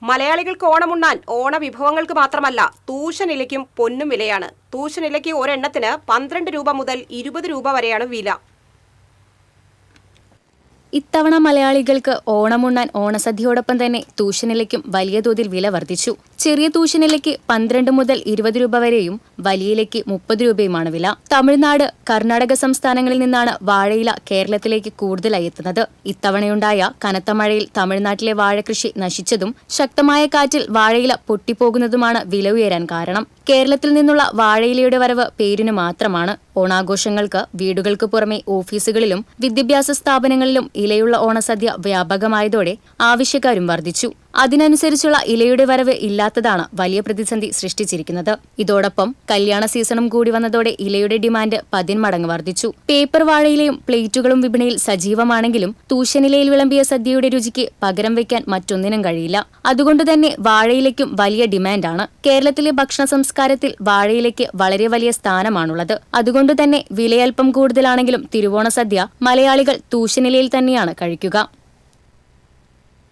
മലയാളികൾക്ക് ഓണമുണ്ണാൻ ഓണവിഭവങ്ങൾക്ക് മാത്രമല്ല തൂശനിലയ്ക്കും പൊന്നും വിലയാണ്. തൂശനിലയ്ക്ക് ഒരെണ്ണത്തിന് 12 രൂപ മുതൽ 20 രൂപ വരെയാണ് വില. ഇത്തവണ മലയാളികൾക്ക് ഓണമുണ്ണാൻ ഓണസദ്യയോടൊപ്പം തന്നെ തൂശനിലയ്ക്കും വലിയ തോതിൽ വില വർദ്ധിച്ചു. ചെറിയ തൂശനിലയ്ക്ക് 12 മുതൽ 20 രൂപ വരെയും വലിയയിലയ്ക്ക് 30 രൂപയുമാണ് വില. തമിഴ്നാട്, കർണാടക സംസ്ഥാനങ്ങളിൽ നിന്നാണ് വാഴയില കേരളത്തിലേക്ക് കൂടുതലായി എത്തുന്നത്. ഇത്തവണയുണ്ടായ കനത്ത മഴയിൽ തമിഴ്നാട്ടിലെ വാഴകൃഷി നശിച്ചതും ശക്തമായ കാറ്റിൽ വാഴയില പൊട്ടിപ്പോകുന്നതുമാണ് വില ഉയരാൻ കാരണം. കേരളത്തിൽ നിന്നുള്ള വാഴയിലയുടെ വരവ് പേരിനു മാത്രമാണ്. ഓണാഘോഷങ്ങൾക്ക് വീടുകൾക്ക് പുറമെ ഓഫീസുകളിലും വിദ്യാഭ്യാസ സ്ഥാപനങ്ങളിലും ഇലയുള്ള ഓണസദ്യ വ്യാപകമായതോടെ ആവശ്യക്കാരും വർദ്ധിച്ചു. അതിനനുസരിച്ചുള്ള ഇലയുടെ വരവ് ഇല്ലാത്തതാണ് വലിയ പ്രതിസന്ധി സൃഷ്ടിച്ചിരിക്കുന്നത്. ഇതോടൊപ്പം കല്യാണ സീസണും കൂടി വന്നതോടെ ഇലയുടെ ഡിമാൻഡ് 10 മടങ്ങ് വർദ്ധിച്ചു. പേപ്പർ വാഴയിലയും പ്ലേറ്റുകളും വിപണിയിൽ സജീവമാണെങ്കിലും തൂശനിലയിൽ വിളമ്പിയ സദ്യയുടെ രുചിക്ക് പകരം വയ്ക്കാൻ മറ്റൊന്നിനും കഴിയില്ല. അതുകൊണ്ടുതന്നെ വാഴയിലയ്ക്കും വലിയ ഡിമാൻഡാണ്. കേരളത്തിലെ ഭക്ഷണ സംസ്കാരത്തിൽ വാഴയിലയ്ക്ക് വളരെ വലിയ സ്ഥാനമാണുള്ളത്. അതുകൊണ്ടുതന്നെ വിലയൽപ്പം കൂടുതലാണെങ്കിലും തിരുവോണ സദ്യ മലയാളികൾ തൂശനിലയിൽ തന്നെയാണ് കഴിക്കുക.